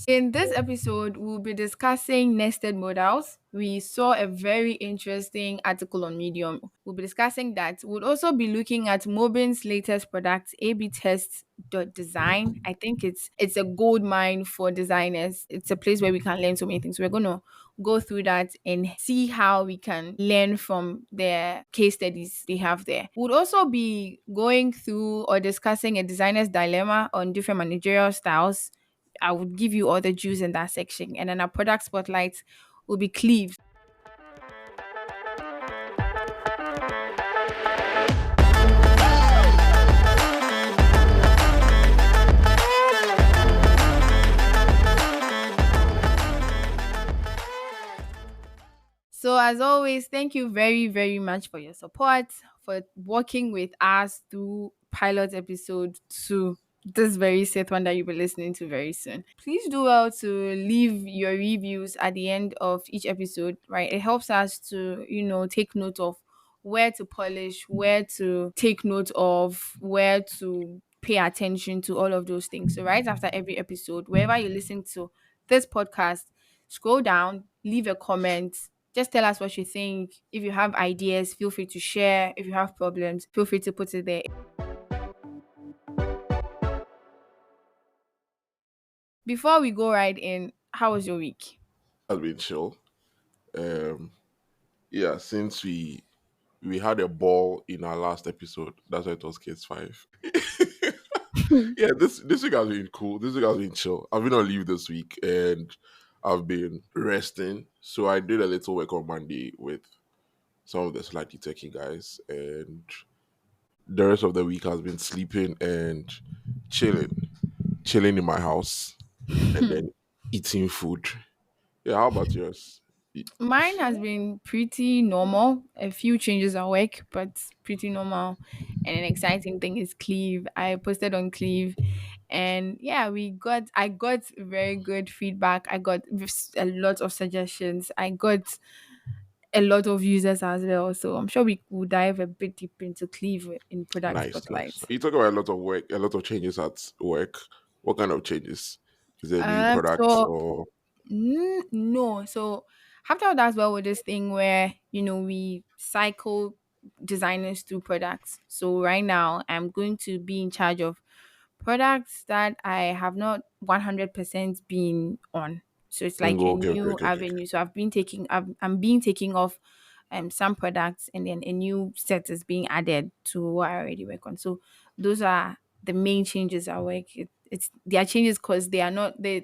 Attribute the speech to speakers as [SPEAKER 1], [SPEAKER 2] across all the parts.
[SPEAKER 1] In this episode, we'll be discussing nested modals. We saw a very interesting article on Medium. We'll be discussing that. We'll also be looking at MoBin's latest product, ABtest.Design. I think it's a gold mine for designers. It's a place where we can learn so many things. We're gonna go through that and see how we can learn from their case studies they have there. We'll also be going through or discussing a designer's dilemma on different managerial styles. I would give you all the juice in that section. And then our product spotlight will be Cleave. So, as always, thank you very, very much for your support, for working with us through pilot episode 2, this very set one that you'll be listening to very soon. Please do well to leave your reviews at the end of each episode, right? It helps us to, take note of where to polish, where to take note of, where to pay attention to, all of those things. So, right after every episode, wherever you listen to this podcast, scroll down, leave a comment, just tell us what you think. If you have ideas, feel free to share. If you have problems, feel free to put it there. Before we go right in, how was your week?
[SPEAKER 2] Has been chill. Um, yeah, since we had a ball in our last episode, that's why it was Kids 5. Yeah, this week has been cool. This week has been chill. I've been on leave this week and I've been resting. So I did a little work on Monday with some of the slightly techie guys, and the rest of the week has been sleeping and chilling, chilling in my house, and then eating food. Yeah, how about yours?
[SPEAKER 1] Mine has been pretty normal. A few changes at work, but pretty normal. And an exciting thing is Cleave. I posted on Cleave, and yeah, I got very good feedback. I got a lot of suggestions. I got a lot of users as well. So I'm sure we will dive a bit deep into Cleave in product
[SPEAKER 2] Nice, nice.
[SPEAKER 1] spotlight.
[SPEAKER 2] You talk about a lot of work, a lot of changes at work. What kind of changes? Is there new products
[SPEAKER 1] So
[SPEAKER 2] or
[SPEAKER 1] no. So have to as well with this thing where we cycle designers through products. So right now I'm going to be in charge of products that I have not 100% been on. So it's like a
[SPEAKER 2] okay, okay,
[SPEAKER 1] new
[SPEAKER 2] okay, okay, okay.
[SPEAKER 1] avenue. So I'm being taking off some products, and then a new set is being added to what I already work on. So those are the main changes at work. They are changes because they are not the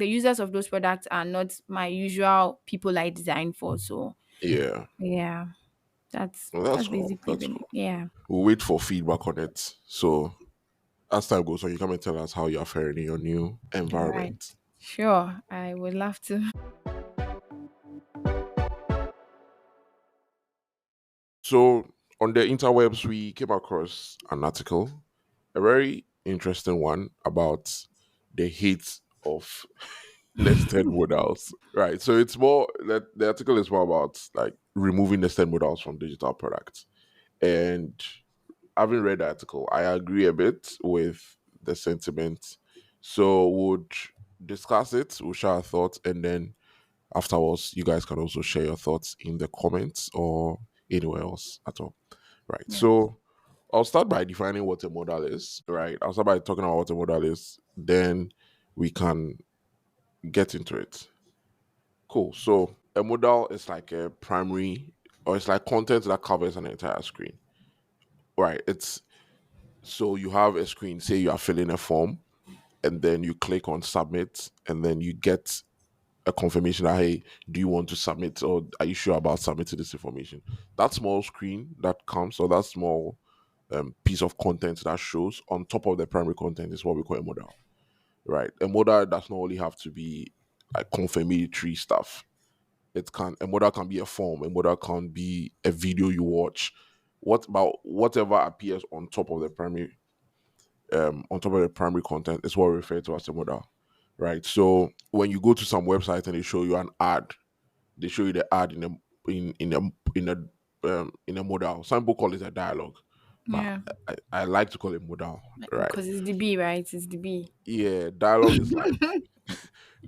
[SPEAKER 1] users of those products are not my usual people I design for. So
[SPEAKER 2] Yeah.
[SPEAKER 1] yeah, that's
[SPEAKER 2] Well,
[SPEAKER 1] that's
[SPEAKER 2] that's cool.
[SPEAKER 1] basically
[SPEAKER 2] That's
[SPEAKER 1] been it.
[SPEAKER 2] cool.
[SPEAKER 1] Yeah.
[SPEAKER 2] We'll wait for feedback on it. So as time goes on, you come and tell us how you're faring in your new
[SPEAKER 1] All right.
[SPEAKER 2] environment.
[SPEAKER 1] Sure. I would love to.
[SPEAKER 2] So on the interwebs, we came across an article, a very interesting one about the hate of nested modals. Right. So it's more that the article is more about like removing nested modals from digital products. And having read the article, I agree a bit with the sentiment. So would discuss it, we'll share our thoughts, and then afterwards you guys can also share your thoughts in the comments or anywhere else at all. Right.
[SPEAKER 1] Yeah.
[SPEAKER 2] So I'll start by defining what a modal is. Right. I'll start by talking about what a modal is. Then we can get into it. Cool. So a modal is like a primary, or it's like content that covers an entire screen. Right. It's so you have a screen, say you are filling a form, and then you click on submit, and then you get a confirmation that, hey, do you want to submit, or are you sure about submitting this information? That small screen that comes, or that small piece of content that shows on top of the primary content is what we call a modal. Right. A modal does not only have to be like confirmatory stuff. It can a model can be a form, a model can be a video you watch. What about whatever appears on top of the primary content is what we refer to as a model. Right. So when you go to some website and they show you an ad, they show you the ad in a modal. Some people call it a dialogue, but
[SPEAKER 1] Yeah.
[SPEAKER 2] I like to call it modal. Right.
[SPEAKER 1] Because it's the B, right? It's the B.
[SPEAKER 2] Yeah, dialogue is like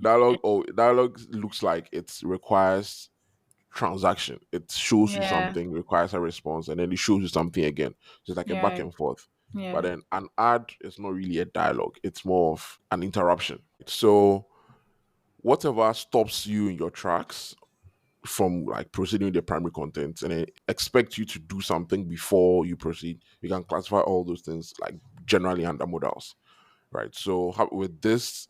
[SPEAKER 2] Dialogue looks like it requires transaction. It shows you
[SPEAKER 1] Yeah,
[SPEAKER 2] something, requires a response, and then it shows you something again. So it's like a back
[SPEAKER 1] yeah,
[SPEAKER 2] and forth. But
[SPEAKER 1] yeah.
[SPEAKER 2] then an ad is not really a dialogue, it's more of an interruption. So whatever stops you in your tracks from like proceeding with the primary content and then expect you to do something before you proceed, you can classify all those things like generally under modals, right? So with this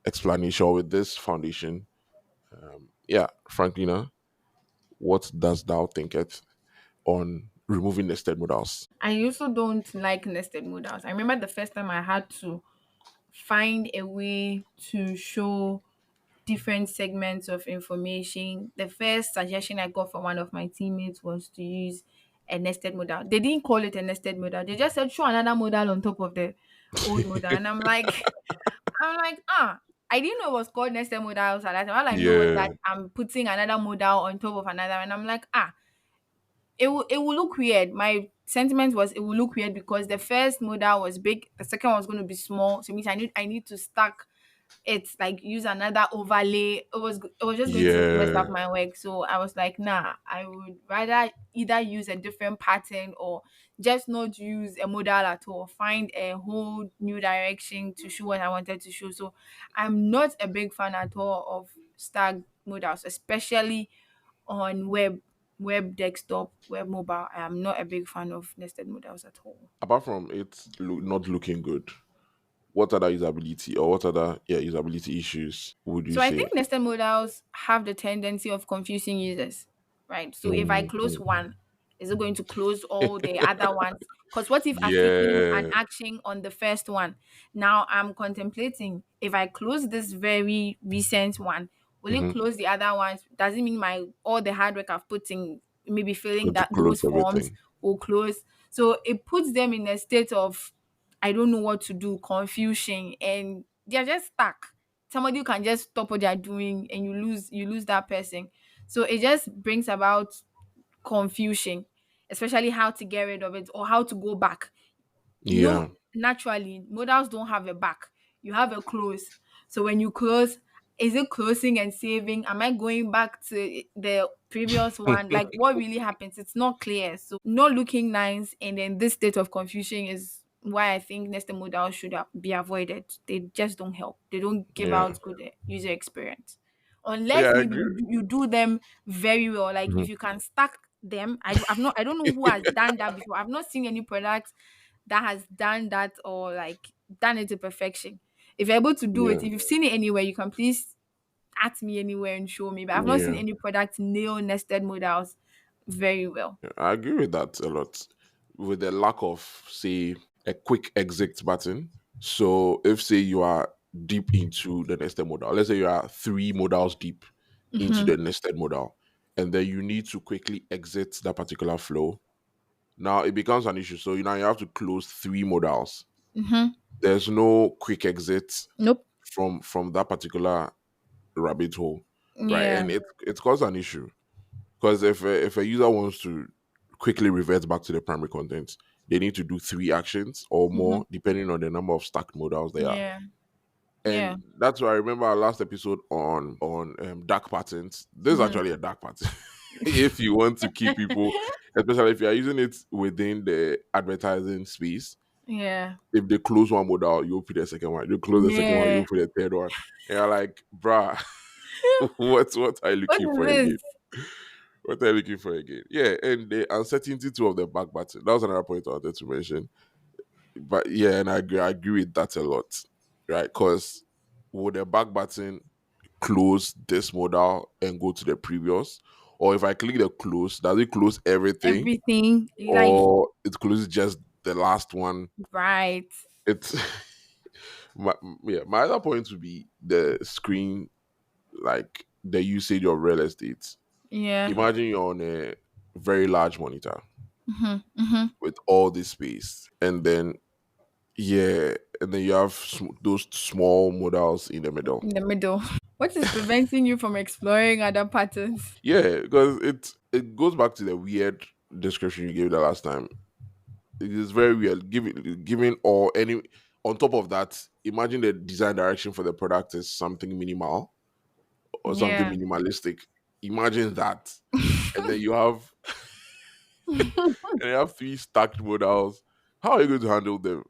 [SPEAKER 2] explanation or with this foundation, yeah, Franklina, what does thou think it on removing nested modals?
[SPEAKER 1] I also don't like nested modals. I remember the first time I had to find a way to show different segments of information. The first suggestion I got from one of my teammates was to use a nested modal. They didn't call it a nested modal. They just said show another modal on top of the old modal. And I'm like, I didn't know it was called nested modals at that time. All I know was
[SPEAKER 2] Yeah,
[SPEAKER 1] that I'm putting another modal on top of another. And I'm like, it will look weird. My sentiment was it will look weird because the first modal was big, the second was going to be small. So it means I need to stack it's like use another overlay. It was just going to mess up
[SPEAKER 2] yeah,
[SPEAKER 1] my work. So I was like, nah, I would rather either use a different pattern or just not use a modal at all. Find a whole new direction to show what I wanted to show. So I'm not a big fan at all of stack modals, especially on web desktop, web mobile. I am not a big fan of nested modals at all.
[SPEAKER 2] apart from it not looking good, what other usability or what other usability issues would you
[SPEAKER 1] So I
[SPEAKER 2] say?
[SPEAKER 1] think nested modals have the tendency of confusing users, right? So if I
[SPEAKER 2] Mm,
[SPEAKER 1] close
[SPEAKER 2] mm.
[SPEAKER 1] one, is it going to close all the other ones? Because what if I've taken an
[SPEAKER 2] Yeah.
[SPEAKER 1] action on the first one? Now I'm contemplating if I close this very recent one, will it
[SPEAKER 2] Hmm.
[SPEAKER 1] close the other ones? Does it mean my all the hard work I've put in maybe filling
[SPEAKER 2] Going to
[SPEAKER 1] that
[SPEAKER 2] close
[SPEAKER 1] those forms
[SPEAKER 2] everything.
[SPEAKER 1] will close? So it puts them in a state of I don't know what to do, confusion, and they're just stuck. Somebody who can just stop what they're doing and you lose that person. So it just brings about confusion, especially how to get rid of it or how to go back.
[SPEAKER 2] Yeah.
[SPEAKER 1] Naturally modals don't have a back, you have a close. So when you close, is it closing and saving? Am I going back to the previous one? Like what really happens? It's not clear. So not looking nice, and then this state of confusion is why I think nested modals should be avoided. They just don't help. They don't give
[SPEAKER 2] Yeah.
[SPEAKER 1] out good user experience
[SPEAKER 2] Yeah,
[SPEAKER 1] unless
[SPEAKER 2] I
[SPEAKER 1] maybe
[SPEAKER 2] agree.
[SPEAKER 1] you do them very well. Like
[SPEAKER 2] Mhm.
[SPEAKER 1] if you can stack them. I don't know who has done that before. I've not seen any product that has done that or like done it to perfection. If you're able to do it,
[SPEAKER 2] Yeah.
[SPEAKER 1] if you've seen it anywhere, you can please at me anywhere and show me. But I've not seen
[SPEAKER 2] Yeah.
[SPEAKER 1] any product nail nested modals very well.
[SPEAKER 2] I agree with that a lot. With the lack of, say, a quick exit button. So if say you are deep into the nested model, let's say you are three modals deep into
[SPEAKER 1] Mm-hmm.
[SPEAKER 2] the nested model, and then you need to quickly exit that particular flow. Now it becomes an issue. So now you have to close three modals.
[SPEAKER 1] Mm-hmm.
[SPEAKER 2] There's no quick exit
[SPEAKER 1] Nope.
[SPEAKER 2] from that particular rabbit hole, right?
[SPEAKER 1] Yeah.
[SPEAKER 2] And it caused an issue because if a user wants to quickly revert back to the primary content, they need to do three actions or
[SPEAKER 1] Mm-hmm.
[SPEAKER 2] more, depending on the number of stacked modals they are.
[SPEAKER 1] Yeah.
[SPEAKER 2] And
[SPEAKER 1] Yeah.
[SPEAKER 2] that's why I remember our last episode on dark patterns. This is
[SPEAKER 1] Mm-hmm.
[SPEAKER 2] actually a dark pattern. If you want to keep people, especially if you are using it within the advertising space,
[SPEAKER 1] Yeah.
[SPEAKER 2] if they close one modal, you open the second one. You close the second one, you
[SPEAKER 1] Yeah.
[SPEAKER 2] open the third one. And you're like, bruh, what are you
[SPEAKER 1] What
[SPEAKER 2] looking
[SPEAKER 1] is
[SPEAKER 2] for
[SPEAKER 1] this?
[SPEAKER 2] again? What are you looking for again? Yeah, and the uncertainty too of the back button. That was another point I wanted to mention. But yeah, and I agree with that a lot. Right? Because would the back button close this modal and go to the previous? Or if I click the close, does it close everything?
[SPEAKER 1] Everything like
[SPEAKER 2] Or it closes just the last one?
[SPEAKER 1] right.
[SPEAKER 2] It's my, yeah, my other point would be the screen, like the usage of real estate.
[SPEAKER 1] Yeah.
[SPEAKER 2] Imagine you're on a very large monitor
[SPEAKER 1] Mm-hmm. Mm-hmm.
[SPEAKER 2] with all this space, and then yeah, and then you have those small modals in the middle.
[SPEAKER 1] In the middle. What is preventing you from exploring other patterns?
[SPEAKER 2] Yeah, because it goes back to the weird description you gave the last time. It is very weird. Giving or any On top of that, imagine the design direction for the product is something minimal or something
[SPEAKER 1] Yeah.
[SPEAKER 2] minimalistic. Imagine that. And then you have and you have three stacked modals. How are you going to handle them?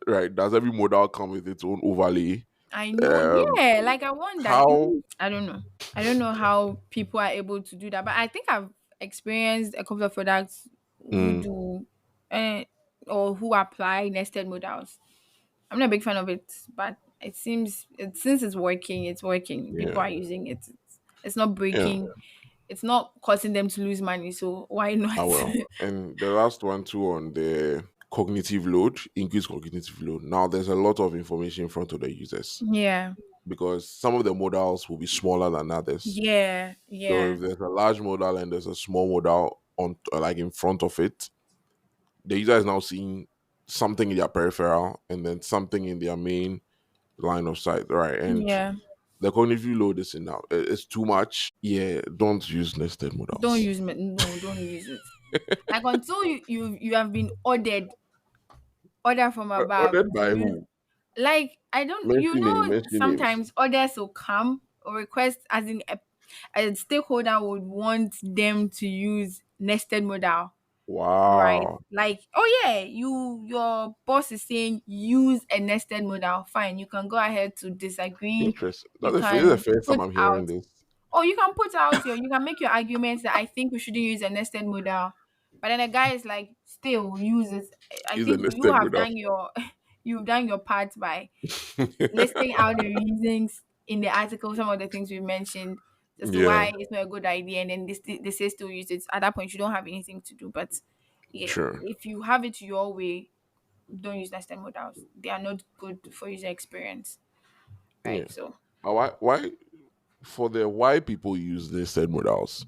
[SPEAKER 2] Right? Does every modal come with its own overlay?
[SPEAKER 1] I know.
[SPEAKER 2] Um
[SPEAKER 1] Yeah. Like I wonder.
[SPEAKER 2] how
[SPEAKER 1] I don't know. I don't know how people are able to do that, but I think I've experienced a couple of products who
[SPEAKER 2] mm,
[SPEAKER 1] do, uh, or who apply nested modals. I'm not a big fan of it, but it seems since it's working, it's working. People
[SPEAKER 2] yeah.
[SPEAKER 1] are using it. It's not
[SPEAKER 2] Yeah.
[SPEAKER 1] breaking. It's not causing them to lose money. So why not?
[SPEAKER 2] I will. And the last one too on the cognitive load, increased cognitive load. Now there's a lot of information in front of the users
[SPEAKER 1] Yeah.
[SPEAKER 2] because some of the modals will be smaller than others.
[SPEAKER 1] Yeah.
[SPEAKER 2] So
[SPEAKER 1] Yeah.
[SPEAKER 2] if there's a large modal and there's a small modal on like in front of it, the user is now seeing something in their peripheral and then something in their main line of sight, right? And
[SPEAKER 1] Yeah.
[SPEAKER 2] the cognitive load is enough. It's too much. Yeah, don't use nested
[SPEAKER 1] Don't
[SPEAKER 2] modals.
[SPEAKER 1] use it. No, don't use it. Like until you have been ordered from above
[SPEAKER 2] Ordered
[SPEAKER 1] to
[SPEAKER 2] by
[SPEAKER 1] use.
[SPEAKER 2] who?
[SPEAKER 1] Like I don't,
[SPEAKER 2] Mention name, mention names.
[SPEAKER 1] sometimes orders will come or request, as in a stakeholder would want them to use nested modal. Right.
[SPEAKER 2] Wow.
[SPEAKER 1] Like, oh yeah, your boss is saying use a nested modal. Fine, you can go ahead to disagree.
[SPEAKER 2] Interesting.
[SPEAKER 1] You
[SPEAKER 2] This is the
[SPEAKER 1] can
[SPEAKER 2] first time
[SPEAKER 1] put
[SPEAKER 2] I'm hearing
[SPEAKER 1] out,
[SPEAKER 2] this.
[SPEAKER 1] oh, you can put out your, you can make your arguments that I think we shouldn't use a nested modal. But then a guy is like, still use it. I
[SPEAKER 2] Use the
[SPEAKER 1] think you
[SPEAKER 2] nested
[SPEAKER 1] have
[SPEAKER 2] modal.
[SPEAKER 1] done your you've done your part by listing out the reasons in the article, some of the things we mentioned as to
[SPEAKER 2] Yeah,
[SPEAKER 1] why it's not a good idea, and then they say still use it. At that point, you don't have anything to do. But yeah,
[SPEAKER 2] sure.
[SPEAKER 1] if you have it your way, don't use nested modals. They are not good for user experience,
[SPEAKER 2] Yeah.
[SPEAKER 1] right? So,
[SPEAKER 2] But why for the why people use nested modals?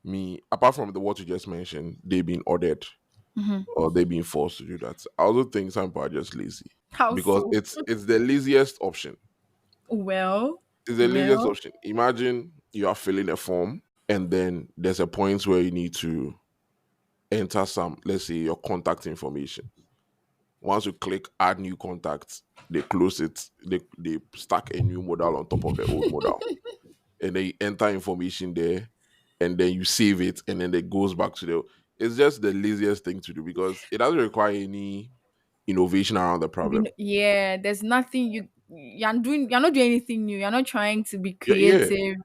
[SPEAKER 2] Me, apart from the what you just mentioned, they being ordered
[SPEAKER 1] mhm.
[SPEAKER 2] or they being forced to do that. I also think some people are just lazy
[SPEAKER 1] How
[SPEAKER 2] because
[SPEAKER 1] so?
[SPEAKER 2] it's the laziest option.
[SPEAKER 1] Well,
[SPEAKER 2] It's the laziest
[SPEAKER 1] well,
[SPEAKER 2] option. Imagine you are filling a form and then there's a point where you need to enter some, let's say, your contact information. Once you click add new contacts, they close it. They stack a new modal on top of the old modal, and then you enter information there, and then you save it, and then it goes back to the. It's just the laziest thing to do because it doesn't require any innovation around the problem.
[SPEAKER 1] yeah. There's nothing you're doing. You're not doing anything new. You're not trying to be
[SPEAKER 2] Yeah, yeah,
[SPEAKER 1] creative,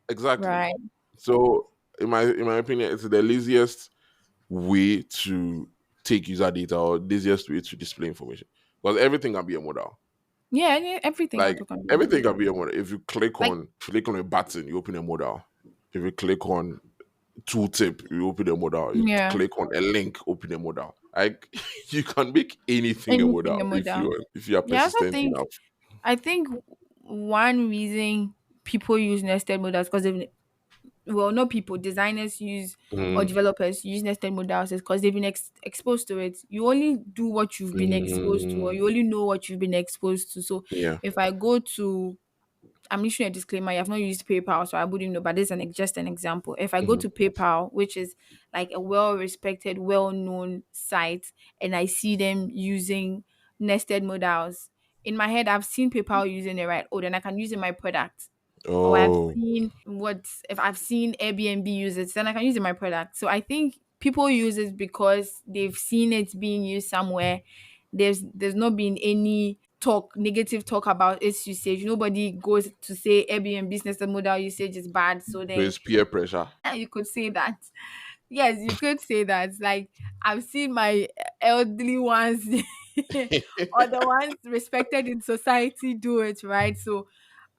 [SPEAKER 2] exactly.
[SPEAKER 1] right?
[SPEAKER 2] So in my opinion, it's the laziest way to take user data or laziest way to display information because everything can be a modal.
[SPEAKER 1] Yeah, yeah, everything
[SPEAKER 2] Like
[SPEAKER 1] auto can be
[SPEAKER 2] everything
[SPEAKER 1] modal.
[SPEAKER 2] can be a model.
[SPEAKER 1] Like,
[SPEAKER 2] If you click on a button, you open a model. If you click on tooltip, you open a model. You
[SPEAKER 1] yeah,
[SPEAKER 2] click on a link, open a model. Like you can make anything a
[SPEAKER 1] anything
[SPEAKER 2] model
[SPEAKER 1] a modal.
[SPEAKER 2] if you are
[SPEAKER 1] Yeah, I also
[SPEAKER 2] persistent
[SPEAKER 1] think
[SPEAKER 2] enough.
[SPEAKER 1] I think one reason people use nested modals because they've, well, not people, designers use or
[SPEAKER 2] Mm,
[SPEAKER 1] developers use nested modals is because they've been exposed to it. You only do what you've been exposed to, or
[SPEAKER 2] mm,
[SPEAKER 1] you only know what you've been exposed to. So
[SPEAKER 2] yeah.
[SPEAKER 1] if I go to, I'm issuing a disclaimer. You have not used PayPal, so I wouldn't know. But this is just an example. If I go
[SPEAKER 2] Mhm.
[SPEAKER 1] to PayPal, which is like a well-respected, well-known site, and I see them using nested modals, in my head, I've seen PayPal using it, right? Oh, then I can use it in my product. Or I've
[SPEAKER 2] Oh,
[SPEAKER 1] seen what if I've seen Airbnb use it, then I can use it in my product. So I think people use it because they've seen it being used somewhere. There's not been any negative talk about its usage. Nobody goes to say Airbnb business model usage is bad. So
[SPEAKER 2] so
[SPEAKER 1] then
[SPEAKER 2] it's peer pressure.
[SPEAKER 1] you could say that. Yes, you could say that. Like I've seen my elderly ones or the ones respected in society do it, right? So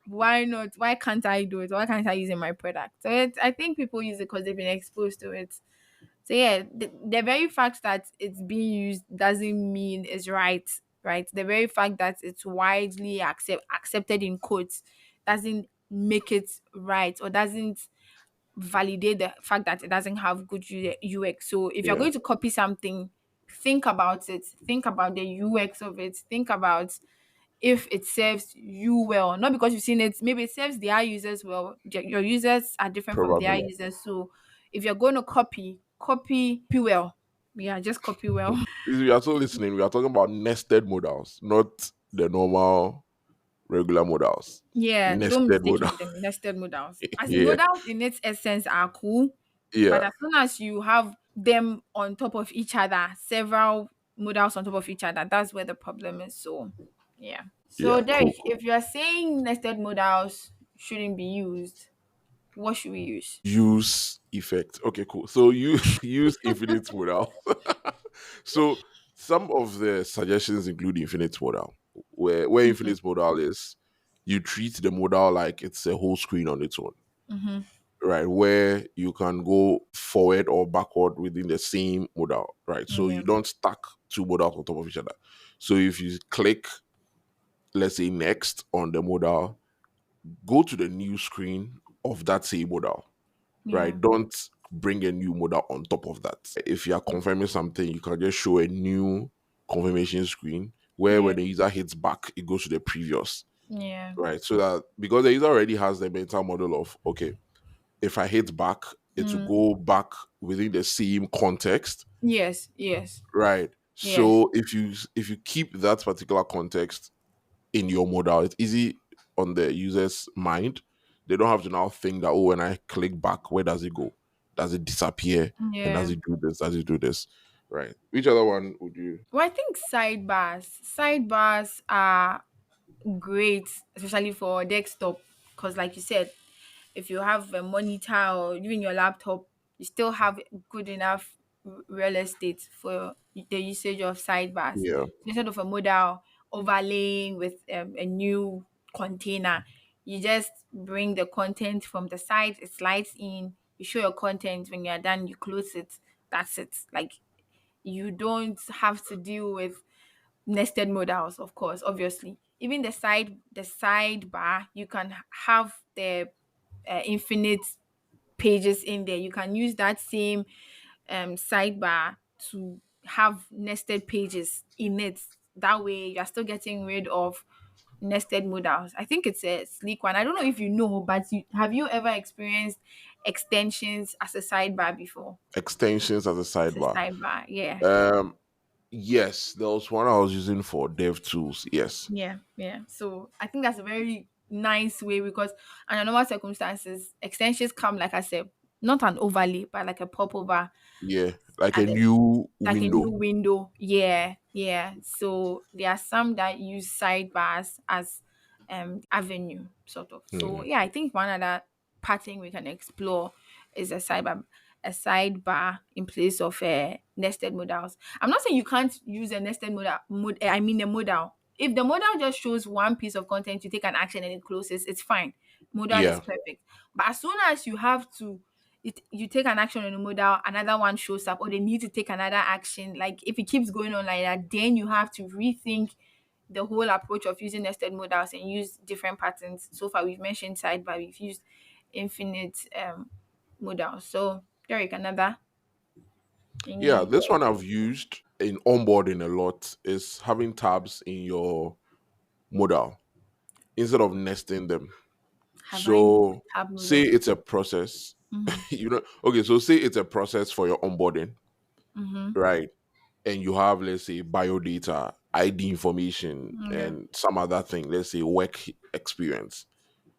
[SPEAKER 1] why not? Why can't I do it? Why can't I use it in my product? So I think people use it because they've been exposed to it. So yeah, the very fact that it's being used doesn't mean it's right, right? The very fact that it's widely accepted in quotes doesn't make it right or doesn't validate the fact that it doesn't have good UX. So if you're
[SPEAKER 2] Yeah,
[SPEAKER 1] going to copy something, think about it. Think about the UX of it. Think about if it serves you well, not because you've seen it, maybe it serves their users well. Your users are different from their
[SPEAKER 2] probably.
[SPEAKER 1] users. So if you're going to copy well, Yeah, just copy well.
[SPEAKER 2] If you are still listening, we are talking about nested modals, not the normal regular modals.
[SPEAKER 1] Yeah, don't
[SPEAKER 2] Nested
[SPEAKER 1] mistake it
[SPEAKER 2] modal.
[SPEAKER 1] with the nested modals. As in,
[SPEAKER 2] Yeah.
[SPEAKER 1] modals in its essence are cool,
[SPEAKER 2] Yeah.
[SPEAKER 1] but as soon as you have them on top of each other, several modals on top of each other, that's where the problem is. So, yeah.
[SPEAKER 2] Yeah.
[SPEAKER 1] So, Derek,
[SPEAKER 2] Cool. Cool.
[SPEAKER 1] if you're saying nested modals shouldn't be used, what should we use?
[SPEAKER 2] Use effect. Okay, cool. So you use infinite modal. So some of the suggestions include infinite modal, where
[SPEAKER 1] Mm-hmm.
[SPEAKER 2] infinite modal is you treat the modal like it's a whole screen on its own,
[SPEAKER 1] Mm-hmm.
[SPEAKER 2] right? Where you can go forward or backward within the same modal, right? So
[SPEAKER 1] Yeah.
[SPEAKER 2] you don't stack two modals on top of each other. So if you click, let's say, next on the modal, go to the new screen of that same modal,
[SPEAKER 1] Yeah.
[SPEAKER 2] right? Don't bring a new modal on top of that. If you are confirming something, you can just show a new confirmation screen where
[SPEAKER 1] Yeah.
[SPEAKER 2] when the user hits back, it goes to the previous,
[SPEAKER 1] Yeah.
[SPEAKER 2] right? So that because the user already has the mental model of, okay, if I hit back, it will
[SPEAKER 1] Mm.
[SPEAKER 2] go back within the same context,
[SPEAKER 1] Yes. Yes.
[SPEAKER 2] right?
[SPEAKER 1] Yes.
[SPEAKER 2] So if you keep that particular context in your modal, it's easy on the user's mind. They don't have to now think that, oh, when I click back, where does it go? Does it disappear? And does
[SPEAKER 1] Yeah.
[SPEAKER 2] it do this? Does it do this? Right. Which other one would you?
[SPEAKER 1] Well, I think sidebars are great, especially for desktop, because like you said, if you have a monitor or even your laptop, you still have good enough real estate for the usage of sidebars.
[SPEAKER 2] Yeah.
[SPEAKER 1] Instead of a modal overlaying with a new container, you just bring the content from the side, it slides in, you show your content, when you're done, you close it. That's it. Like, you don't have to deal with nested modals, of course, obviously. Even the sidebar, you can have the infinite pages in there. You can use that same sidebar to have nested pages in it. That way, you're still getting rid of nested modals. I think it's a sleek one. I don't know if you know, but have you ever experienced extensions as a sidebar before?
[SPEAKER 2] Extensions as a
[SPEAKER 1] As a
[SPEAKER 2] sidebar.
[SPEAKER 1] sidebar, yeah.
[SPEAKER 2] Um, yes, there was one I was using for dev tools. Yes.
[SPEAKER 1] Yeah, yeah. So I think that's a very nice way because under normal circumstances, extensions come, like I said, not an overlay, but like a pop over
[SPEAKER 2] Yeah. Like
[SPEAKER 1] at
[SPEAKER 2] a
[SPEAKER 1] the,
[SPEAKER 2] new
[SPEAKER 1] like a new
[SPEAKER 2] window.
[SPEAKER 1] window. Yeah, yeah. So there are some that use sidebars as avenue sort of. So
[SPEAKER 2] Mhm.
[SPEAKER 1] yeah, I think one other pattern we can explore is a sidebar in place of nested modals. I'm not saying you can't use a nested I mean a modal. If the modal just shows one piece of content, you take an action and it closes, it's fine. Modal is
[SPEAKER 2] Yeah.
[SPEAKER 1] perfect. But as soon as you have to you take an action on a modal, another one shows up, or they need to take another action. Like if it keeps going on like that, then you have to rethink the whole approach of using nested modals and use different patterns. So far, we've mentioned sidebar, we've used infinite modals. So, Derek, another
[SPEAKER 2] Yeah.
[SPEAKER 1] any
[SPEAKER 2] This one I've used in onboarding a lot is having tabs in your modal instead of nesting them.
[SPEAKER 1] have I used
[SPEAKER 2] So
[SPEAKER 1] tab
[SPEAKER 2] say
[SPEAKER 1] modal?
[SPEAKER 2] it's a process,
[SPEAKER 1] Mm-hmm.
[SPEAKER 2] okay, so say it's a process for your onboarding,
[SPEAKER 1] Mm-hmm.
[SPEAKER 2] right? And you have, let's say, biodata, ID information,
[SPEAKER 1] Yeah.
[SPEAKER 2] and some other thing, let's say work experience,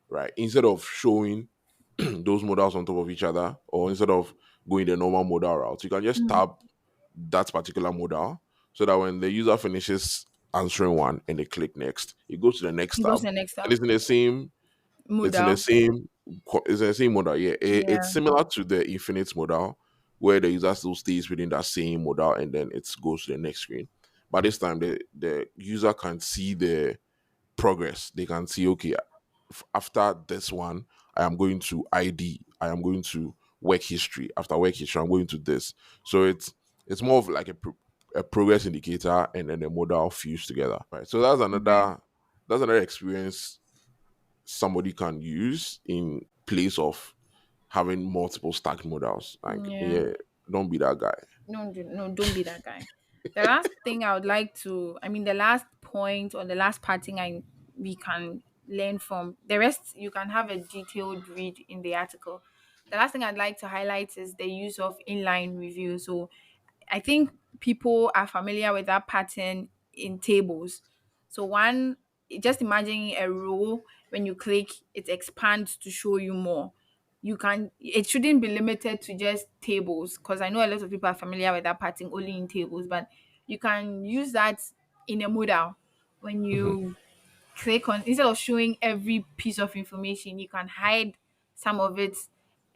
[SPEAKER 2] right? Instead of showing those modals on top of each other, or instead of going the normal modal route, you can just
[SPEAKER 1] Mm.
[SPEAKER 2] tab that particular modal so that when the user finishes answering one and they click next, it goes to the next
[SPEAKER 1] It goes to
[SPEAKER 2] tab
[SPEAKER 1] the next
[SPEAKER 2] and
[SPEAKER 1] tab.
[SPEAKER 2] it's in the same it's in the
[SPEAKER 1] Modal.
[SPEAKER 2] same it's in the same model. Yeah, it's
[SPEAKER 1] Yeah.
[SPEAKER 2] similar to the infinite model where the user still stays within that same model and then it goes to the next screen. But this time the user can see the progress. They can see, okay, after this one, I am going to ID. I am going to work history. After work history, I'm going to this. So it's more of like a progress indicator and then the model fused together. Right. So
[SPEAKER 1] Okay.
[SPEAKER 2] that's another experience somebody can use in place of having multiple stacked models. Like,
[SPEAKER 1] Yeah.
[SPEAKER 2] yeah, don't be that guy.
[SPEAKER 1] No, no, don't be that guy. The last thing I would like to, I mean, the last point or the last parting we can learn from the rest. You can have a detailed read in the article. The last thing I'd like to highlight is the use of inline review. So I think people are familiar with that pattern in tables. So one, just imagine a row. When you click, it expands to show you more. You can, it shouldn't be limited to just tables, because I know a lot of people are familiar with that pattern only in tables, but you can use that in a modal. When
[SPEAKER 2] Mhm.
[SPEAKER 1] you click on, instead of showing every piece of information, you can hide some of it,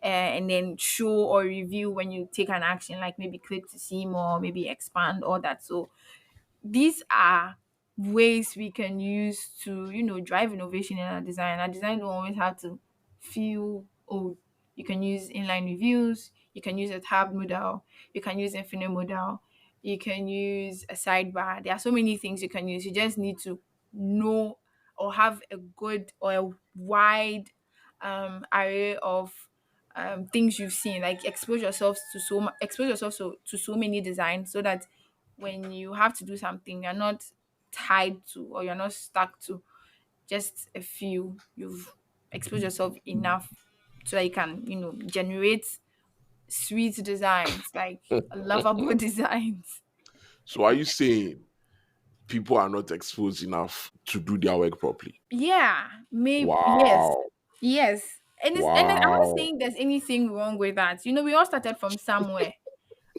[SPEAKER 1] and then show or review when you take an action, like maybe click to see more, maybe expand, all that. So these are ways we can use to, drive innovation in our design. Our design don't always have to feel old. You can use inline reviews, you can use a tab modal, you can use infinite modal, you can use a sidebar. There are so many things you can use. You just need to know or have a good or a wide array of things you've seen. Like expose yourself to so many designs, so that when you have to do something, you're not tied to, or you're not stuck to just a few. You've exposed yourself enough so that you can, generate sweet designs, like lovable designs.
[SPEAKER 2] So are you saying people are not exposed enough to do their work properly?
[SPEAKER 1] Yeah, maybe, yes.
[SPEAKER 2] Wow.
[SPEAKER 1] Yes. And then I'm not
[SPEAKER 2] Wow.
[SPEAKER 1] saying there's anything wrong with that. We all started from somewhere.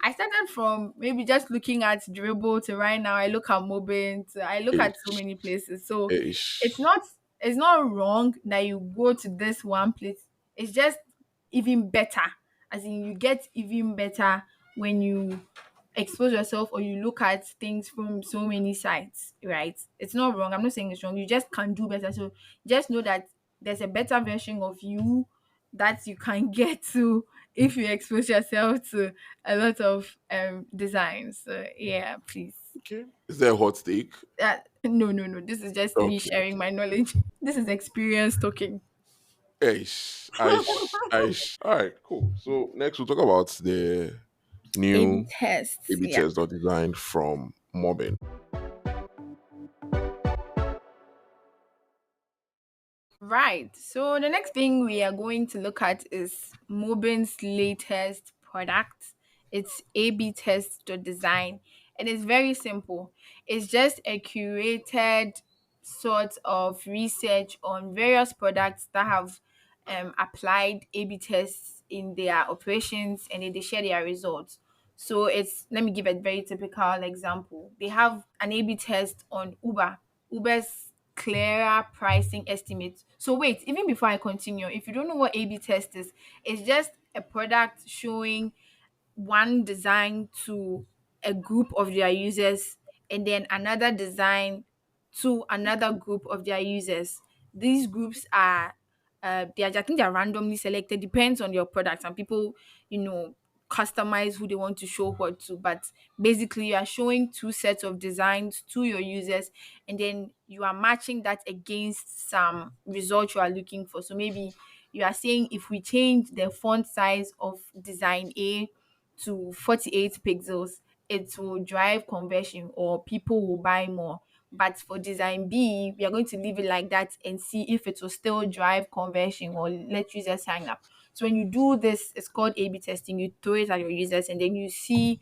[SPEAKER 1] I started from maybe just looking at Dribble, to right now I look at MoBin, to I look at so
[SPEAKER 2] Ish.
[SPEAKER 1] many places. So it's
[SPEAKER 2] Ish.
[SPEAKER 1] not it's not wrong that you go to this one place. It's just even better. As in, you get even better when you expose yourself, or you look at things from so many sides, right? It's not wrong. I'm not saying it's wrong. You just can do better. So just know that there's a better version of you that you can get to if you expose yourself to a lot of designs. So yeah, please.
[SPEAKER 2] Okay. Is there a hot take?
[SPEAKER 1] No, no, no. This is just me
[SPEAKER 2] Okay,
[SPEAKER 1] sharing
[SPEAKER 2] okay.
[SPEAKER 1] my knowledge. This is experience talking.
[SPEAKER 2] Ish. Ish. Ish. All right, cool. So next we'll talk about the
[SPEAKER 1] A/B
[SPEAKER 2] new
[SPEAKER 1] tests.
[SPEAKER 2] A/B
[SPEAKER 1] Yeah.
[SPEAKER 2] test.Design from MoBin.
[SPEAKER 1] Right. So the next thing we are going to look at is MoBin's latest product. It's ABtest.Design. And it's very simple. It's just a curated sort of research on various products that have applied A/B tests in their operations, and then they share their results. So let me give a very typical example. They have an A/B test on Uber's clearer pricing estimates. So wait, even before I continue, if you don't know what A/B test is, it's just a product showing one design to a group of their users, and then another design to another group of their users. These groups are I think they're randomly selected, depends on your product, and people, you know, customize who they want to show what to. But basically, you are showing two sets of designs to your users, and then you are matching that against some result you are looking for. So maybe you are saying, if we change the font size of design A to 48 pixels, it will drive conversion, or people will buy more. But for design B, we are going to leave it like that and see if it will still drive conversion or let users sign up. So when you do this, it's called A/B testing. You throw it at your users, and then you see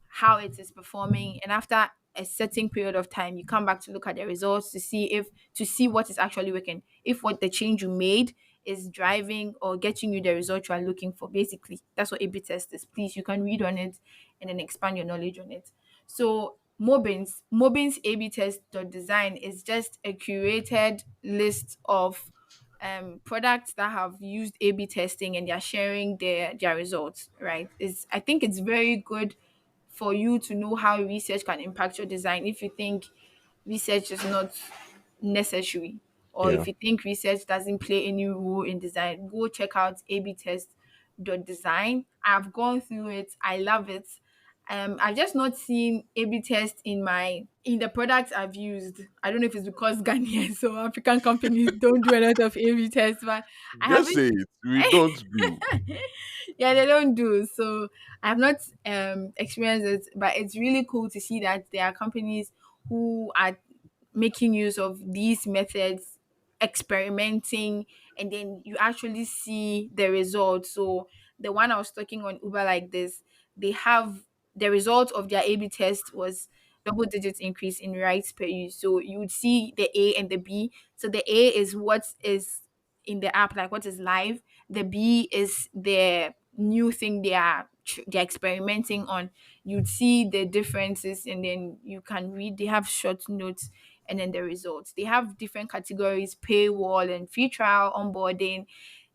[SPEAKER 1] how it is performing, and after a certain period of time, you come back to look at the results to see what is actually working, if what the change you made is driving or getting you the result you are looking for. Basically, that's what A/B test is. Please, you can read on it and then expand your knowledge on it. So MoBin's A/B test.Design is just a curated list of products that have used A/B testing, and they're sharing their results. Right? Is I think it's very good for you to know how research can impact your design. If you think research is not necessary, or
[SPEAKER 2] Yeah.
[SPEAKER 1] if you think research doesn't play any role in design, go check out ABtest.Design. I've gone through it. I love it. I've just not seen A/B test in the products I've used. I don't know if it's because Ghanaian so African companies don't do a lot of A/B tests, but I
[SPEAKER 2] Just
[SPEAKER 1] haven't.
[SPEAKER 2] say it. We don't do.
[SPEAKER 1] Yeah, they don't do. So I have not experienced it, but it's really cool to see that there are companies who are making use of these methods, experimenting, and then you actually see the results. So the one I was talking on Uber like this, they have the result of their A/B test was double digits increase in writes per use. So you would see the A and the B. So the A is what is in the app, like what is live. The B is the new thing they're experimenting on. You'd see the differences, and then you can read. They have short notes, and then the results. They have different categories: paywall and free trial, onboarding,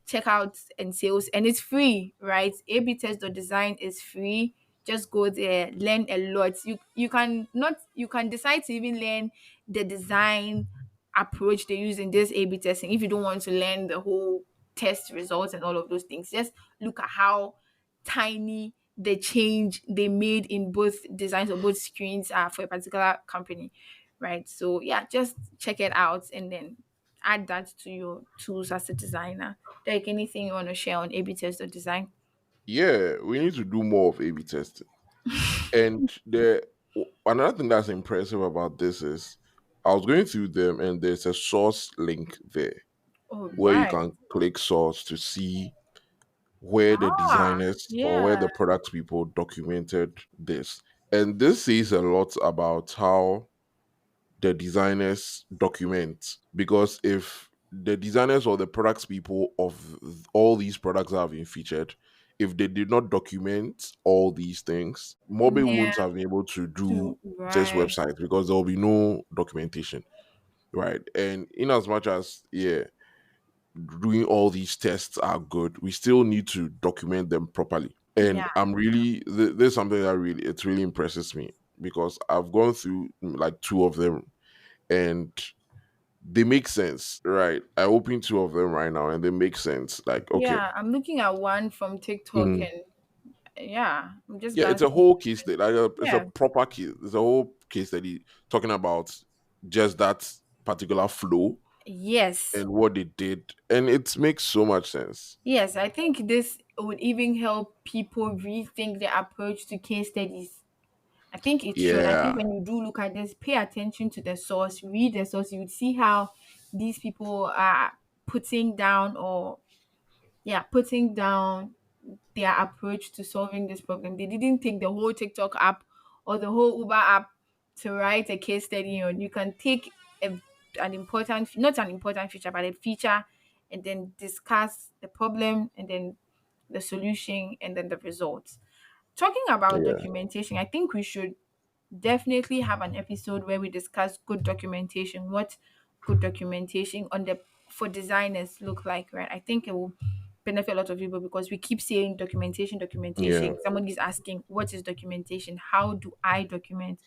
[SPEAKER 1] checkouts, and sales, and it's free, right? ABtest.Design is free. Just go there, learn a lot. You can decide to even learn the design approach they use in this A/B testing if you don't want to learn the whole test results and all of those things. Just look at how tiny the change they made in both designs or both screens are for a particular company, right? So yeah, just check it out and then add that to your tools as a designer. Like anything you want to share on A/B test or design?
[SPEAKER 2] Yeah, we need to do more of A/B testing. And another thing that's impressive about this is I was going through them, and there's a source link there
[SPEAKER 1] All
[SPEAKER 2] where you
[SPEAKER 1] right.
[SPEAKER 2] can click source to see where the
[SPEAKER 1] Ah,
[SPEAKER 2] designers or where
[SPEAKER 1] yeah.
[SPEAKER 2] the product people documented this. And this says a lot about how the designers document, because if the designers or the products people of all these products that have been featured, if they did not document all these things, MoBin
[SPEAKER 1] Yeah.
[SPEAKER 2] wouldn't have been able to do
[SPEAKER 1] To
[SPEAKER 2] this
[SPEAKER 1] right.
[SPEAKER 2] website because there will be no documentation, right? And in as much as, yeah, doing all these tests are good, we still need to document them properly.
[SPEAKER 1] Yeah.
[SPEAKER 2] And I'm really there's something that really it really impresses me, because I've gone through like two of them, and they make sense, right? I open two of them right now, and they make sense. Like, okay,
[SPEAKER 1] Yeah. I'm looking at one from TikTok
[SPEAKER 2] mhm.
[SPEAKER 1] and yeah, I'm just
[SPEAKER 2] Yeah, it's a
[SPEAKER 1] glancing.
[SPEAKER 2] whole case study. Like it's a
[SPEAKER 1] Yeah.
[SPEAKER 2] proper case. It's a whole case study talking about just that particular flow
[SPEAKER 1] Yes.
[SPEAKER 2] and what they did, and it makes so much sense.
[SPEAKER 1] Yes, I think this would even help people rethink their approach to case studies. I think it should. I think
[SPEAKER 2] Yeah,
[SPEAKER 1] when you do look at this, pay attention to the source, read the source, you would see how these people are putting down or yeah, putting down their approach to solving this problem. They didn't take the whole TikTok app or the whole Uber app to write a case study on. You can take an important, not an important feature, but a feature, and then discuss the problem and then the solution and then the results. Talking about
[SPEAKER 2] yeah,
[SPEAKER 1] documentation, I think we should definitely have an episode where we discuss good documentation, what good documentation on the for designers look like, right? I think it will benefit a lot of people because we keep saying documentation,
[SPEAKER 2] yeah.
[SPEAKER 1] documentation. Somebody's asking, what is documentation? How do I document?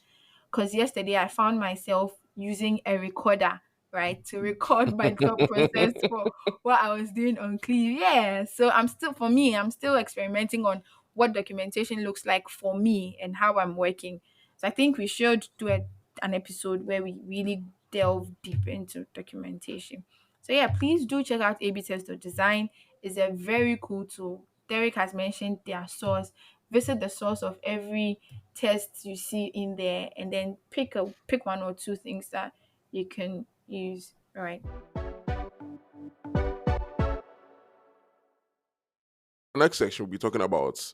[SPEAKER 1] Because yesterday I found myself using a recorder, right, to record my thought process for what I was doing on Cleave. Yeah. So I'm still experimenting on what documentation looks like for me and how I'm working. So I think we should do an episode where we really delve deep into documentation. So yeah, please do check out ABtest.Design. It's a very cool tool. Derek has mentioned their source. Visit the source of every test you see in there and then pick one or two things that you can use. All right.
[SPEAKER 2] Next section, we'll be talking about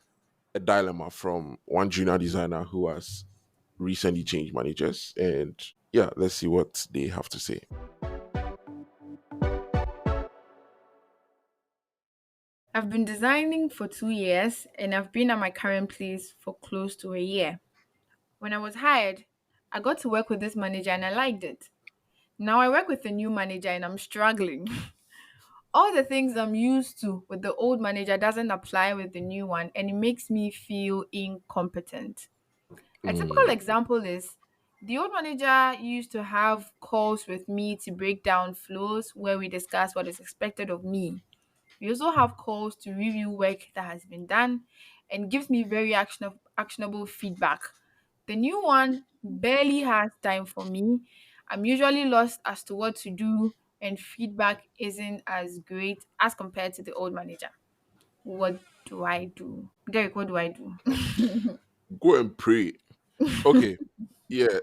[SPEAKER 2] a dilemma from one junior designer who has recently changed managers. And yeah, let's see what they have to say.
[SPEAKER 1] I've been designing for 2 years and I've been at my current place for close to a year. When I was hired, I got to work with this manager and I liked it. Now I work with a new manager and I'm struggling. All the things I'm used to with the old manager doesn't apply with the new one and it makes me feel incompetent. A typical
[SPEAKER 2] Mm,
[SPEAKER 1] example is the old manager used to have calls with me to break down flows where we discuss what is expected of me. We also have calls to review work that has been done and gives me very actionable feedback. The new one barely has time for me. I'm usually lost as to what to do, and feedback isn't as great as compared to the old manager. What do I do? Derek, what do I do?
[SPEAKER 2] go and pray. Okay. Yeah.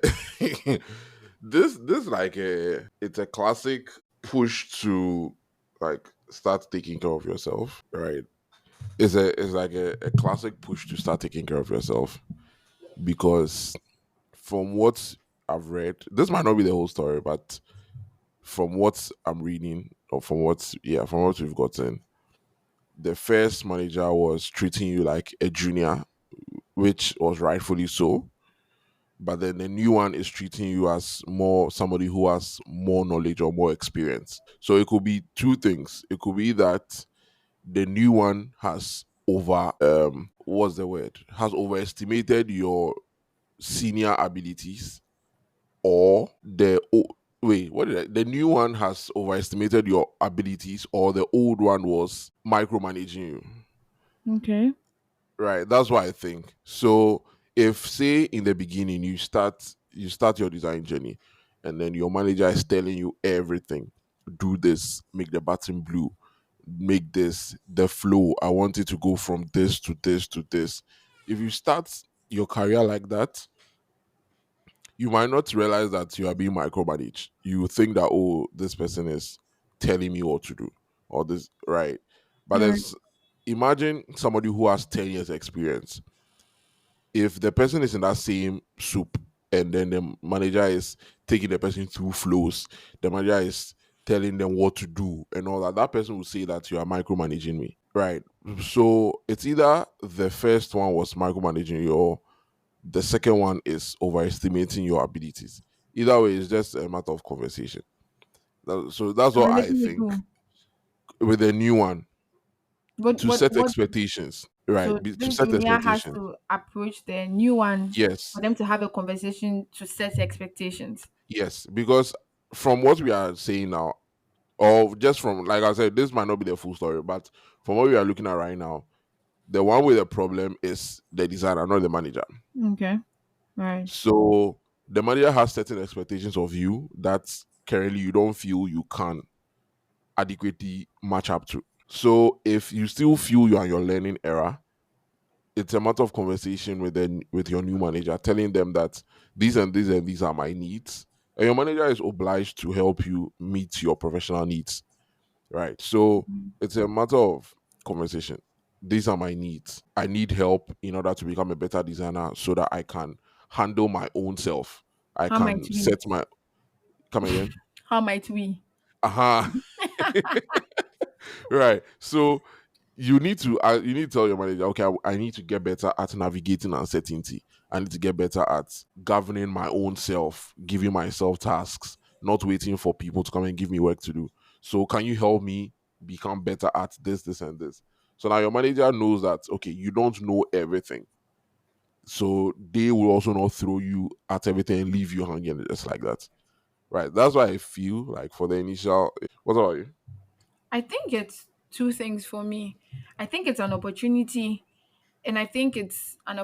[SPEAKER 2] this like it's a classic push to like start taking care of yourself, right? It's like a classic push to start taking care of yourself. because from what I've read, this might not be the whole story, but from what I'm reading, or from what we've gotten, the first manager was treating you like a junior, which was rightfully so. But then the new one is treating you as more somebody who has more knowledge or more experience. So it could be two things. It could be that the new one has what's the word? Has overestimated your senior abilities, or the new one has overestimated your abilities, or the old one was micromanaging you.
[SPEAKER 1] Okay.
[SPEAKER 2] Right, that's what I think. So if, say, in the beginning you start your design journey, and then your manager is telling you everything, do this, make the button blue, make this, the flow, I want it to go from this to this to this. If you start your career like that, you might not realize that you are being micromanaged. You think that, oh, this person is telling me what to do, or this, right? But
[SPEAKER 1] All right.
[SPEAKER 2] there's imagine somebody who has 10 years experience. If the person is in that same soup, and then the manager is taking the person through flows, the manager is telling them what to do and all that, that person will say that you are micromanaging me, right? So it's either the first one was micromanaging you, or the second one is overestimating your abilities. Either way, it's just a matter of conversation. So that's what I
[SPEAKER 1] Conversation with
[SPEAKER 2] think.
[SPEAKER 1] who?
[SPEAKER 2] With the new one,
[SPEAKER 1] What
[SPEAKER 2] to
[SPEAKER 1] what
[SPEAKER 2] set
[SPEAKER 1] what
[SPEAKER 2] expectations, right?
[SPEAKER 1] so
[SPEAKER 2] To
[SPEAKER 1] this
[SPEAKER 2] set
[SPEAKER 1] junior has
[SPEAKER 2] expectations.
[SPEAKER 1] to approach the new one for
[SPEAKER 2] Yes,
[SPEAKER 1] them to have a conversation to set expectations.
[SPEAKER 2] yes, because from what we are saying now, or just from, like I said, this might not be the full story, but from what we are looking at right now, the one with the problem is the designer, not the manager.
[SPEAKER 1] Okay. Right.
[SPEAKER 2] So the manager has certain expectations of you that currently you don't feel you can adequately match up to. So if you still feel you are in your learning era, it's a matter of conversation with your new manager, telling them that these and these and these are my needs. And your manager is obliged to help you meet your professional needs. Right. So it's a matter of conversation. These are my needs. I need help in order to become a better designer, so that I can handle my own self. I
[SPEAKER 1] How might
[SPEAKER 2] can
[SPEAKER 1] we?
[SPEAKER 2] set my, come again.
[SPEAKER 1] How might we?
[SPEAKER 2] Aha. Right. So you need to tell your manager, okay, I need to get better at navigating uncertainty. I need to get better at governing my own self, giving myself tasks, not waiting for people to come and give me work to do. So can you help me become better at this and this? So now your manager knows that, okay, you don't know everything. So they will also not throw you at everything and leave you hanging just like that. Right. That's why I feel like for the initial, what about you?
[SPEAKER 1] I think it's two things for me. I think it's an opportunity, and I think it's an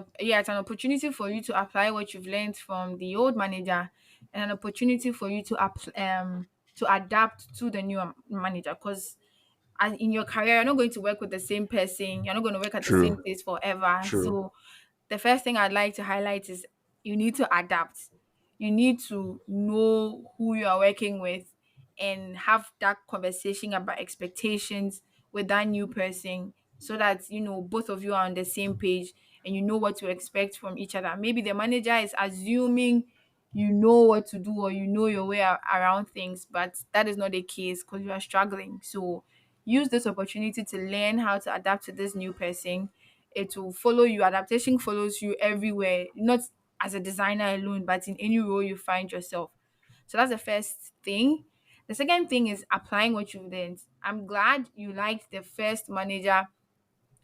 [SPEAKER 1] opportunity for you to apply what you've learned from the old manager, and an opportunity for you to adapt to the new manager. Because in your career, you're not going to work with the same person. You're not going to work at the same
[SPEAKER 2] True.
[SPEAKER 1] place forever.
[SPEAKER 2] True.
[SPEAKER 1] So the first thing I'd like to highlight is you need to adapt. You need to know who you are working with and have that conversation about expectations with that new person, so that both of you are on the same page and you know what to expect from each other. Maybe the manager is assuming you know what to do, or you know your way around things, but that is not the case because you are struggling. So use this opportunity to learn how to adapt to this new person. It will follow you. Adaptation follows you everywhere, not as a designer alone, but in any role you find yourself. So that's the first thing. The second thing is applying what you've learned. I'm glad you liked the first manager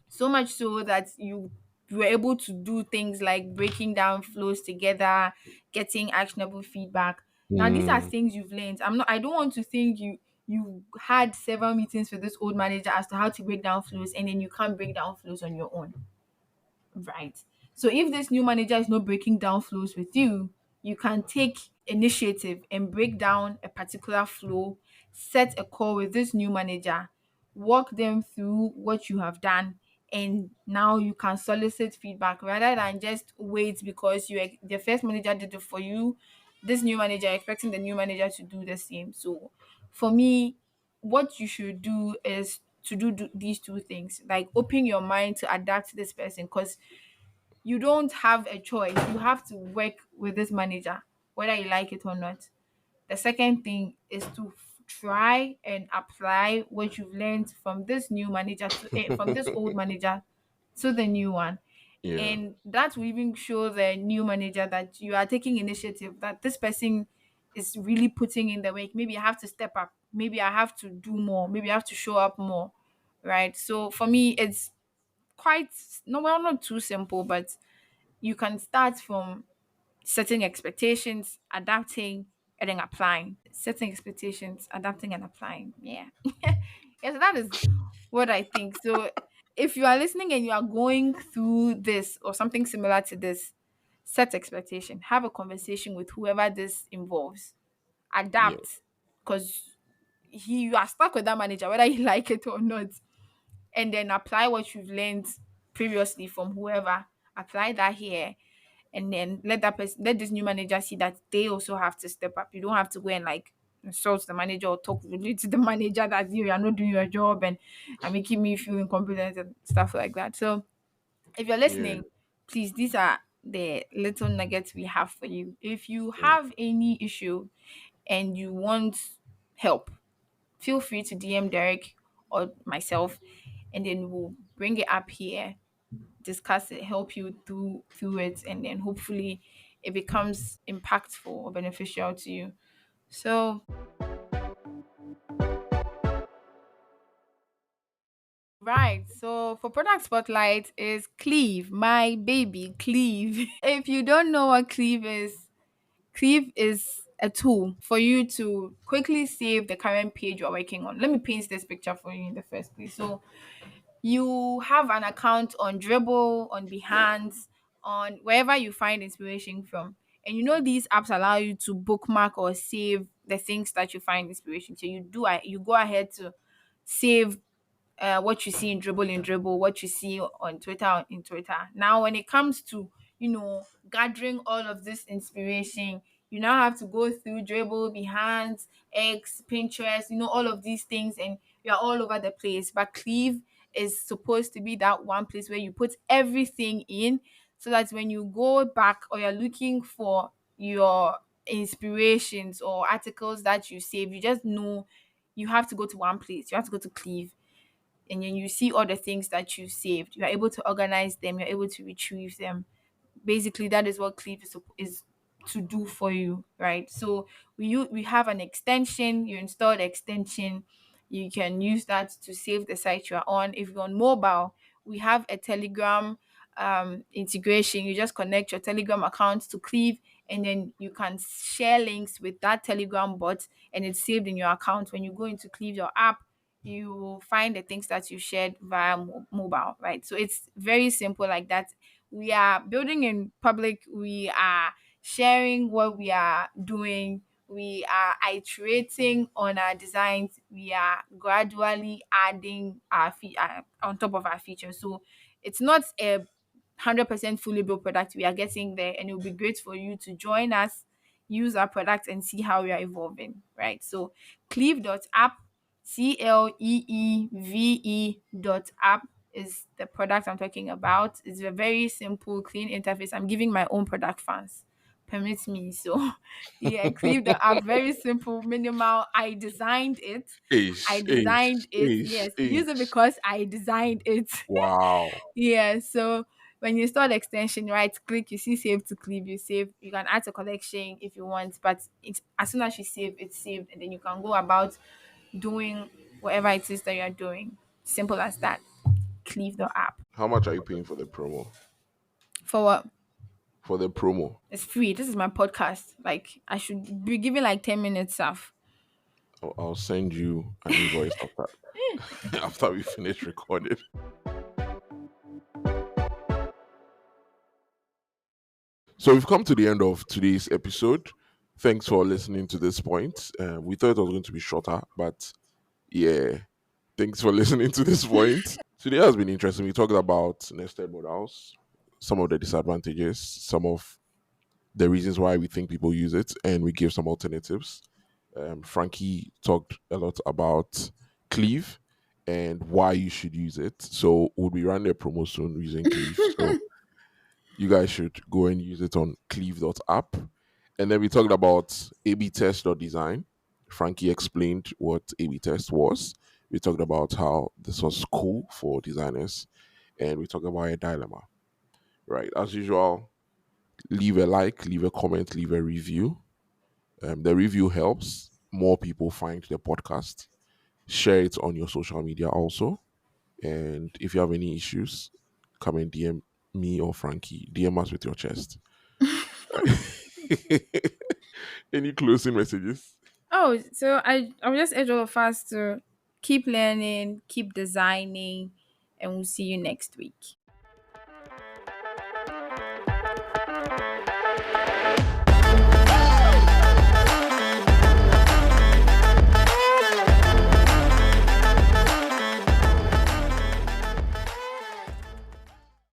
[SPEAKER 1] so much so that you were able to do things like breaking down flows together, getting actionable feedback. Now these are
[SPEAKER 2] Mm,
[SPEAKER 1] things you've learned. I don't want to think you had several meetings with this old manager as to how to break down flows, and then you can't break down flows on your own. Right. So if this new manager is not breaking down flows with you, you can take initiative and break down a particular flow, set a call with this new manager, walk them through what you have done, and now you can solicit feedback rather than just wait because the first manager did it for you. This new manager expecting the new manager to do the same. So for me, what you should do is to do these two things, like open your mind to adapt to this person, because you don't have a choice. You have to work with this manager, whether you like it or not. The second thing is to try and apply what you've learned from this new manager to from this old manager to the new one.
[SPEAKER 2] Yeah.
[SPEAKER 1] And that will even show the new manager that you are taking initiative, that this person is really putting in the work. Maybe I have to step up. Maybe I have to do more. Maybe I have to show up more. Right. So for me, it's quite no, well, not too simple, but you can start from setting expectations, adapting, and then applying. Setting expectations, adapting, and applying. Yeah. Yes, that is what I think. So if you are listening and you are going through this or something similar to this, set expectation. Have a conversation with whoever this involves.
[SPEAKER 2] Yeah.
[SPEAKER 1] Adapt, because you are stuck with that manager, whether you like it or not. And then apply what you've learned previously from whoever. Apply that here, and then let this new manager see that they also have to step up. You don't have to go and like insult the manager or talk really to the manager that you are not doing your job and making me feel incompetent and stuff like that. So if you're
[SPEAKER 2] Yeah.
[SPEAKER 1] listening, please, these are the little nuggets we have for you. If you
[SPEAKER 2] Yeah.
[SPEAKER 1] have any issue and you want help, feel free to DM Derek or myself, and then we'll bring it up here, discuss it, help you through it, and then hopefully it becomes impactful or beneficial to you. So right. So for product spotlight is Cleave, my baby Cleave. If you don't know what Cleave is a tool for you to quickly save the current page you're working on. Let me paint this picture for you in the first place. So you have an account on Dribble, on Behance, on wherever you find inspiration from. And you know these apps allow you to bookmark or save the things that you find inspiration. So you go ahead to save what you see in Dribble, what you see on Twitter in Twitter. Now, when it comes to gathering all of this inspiration, you now have to go through Dribble, Behance, X, Pinterest, all of these things, and you're all over the place. But Cleave is supposed to be that one place where you put everything in, so that when you go back or you're looking for your inspirations or articles that you save, you just know you have to go to one place. You have to go to Cleave, and then you see all the things that you saved. You are able to organize them. You're able to retrieve them. Basically, that is what Cleave is to do for you, right? So we have an extension. You install the extension. You can use that to save the site you are on. If you're on mobile, we have a Telegram integration. You just connect your Telegram account to Cleave, and then you can share links with that Telegram bot, and it's saved in your account. When you go into Cleave, your app, you will find the things that you shared via mobile, right? So it's very simple like that. We are building in public. We are sharing what we are doing. We are iterating on our designs. We are gradually adding on top of our features. So it's not a 100% fully built product. We are getting there, and it will be great for you to join us, use our product, and see how we are evolving, right? So Cleave.app, CLEEVE.app is the product I'm talking about. It's a very simple, clean interface. I'm giving my own product fans. Permits me. So yeah, Cleave the app, very simple, minimal. I designed it. I
[SPEAKER 2] Ace,
[SPEAKER 1] designed
[SPEAKER 2] ace,
[SPEAKER 1] it.
[SPEAKER 2] ace,
[SPEAKER 1] Yes, use it
[SPEAKER 2] ace.
[SPEAKER 1] because I designed it.
[SPEAKER 2] Wow.
[SPEAKER 1] Yeah, so when you install the extension, right click, you see save to Cleave, you save, you can add to collection if you want, but it's as soon as you save, it's saved, and then you can go about doing whatever it is that you're doing. Simple as that. Cleave the app.
[SPEAKER 2] How much are you paying for the promo?
[SPEAKER 1] For what?
[SPEAKER 2] For the promo.
[SPEAKER 1] It's free. This is my podcast. Like I should be giving like 10 minutes off.
[SPEAKER 2] I'll send you an invoice after after we finish recording. So we've come to the end of today's episode. Thanks for listening to this point. We thought it was going to be shorter, but yeah, thanks for listening to this point. Today has been interesting. We talked about nested modals, some of the disadvantages, some of the reasons why we think people use it, and we give some alternatives. Frankie talked a lot about Cleave and why you should use it. So we'll be running a promo soon using Cleave. So You guys should go and use it on Cleave.app. And then we talked about ABtest.Design. Frankie explained what A/B test was. We talked about how this was cool for designers, and we talked about a dilemma. Right, as usual, leave a like, leave a comment, leave a review. The review helps more people find the podcast. Share it on your social media also. And if you have any issues, come and DM me or Frankie. DM us with your chest. Any closing messages?
[SPEAKER 1] Oh, so I will just urge all of us to keep learning, keep designing, and we'll see you next week.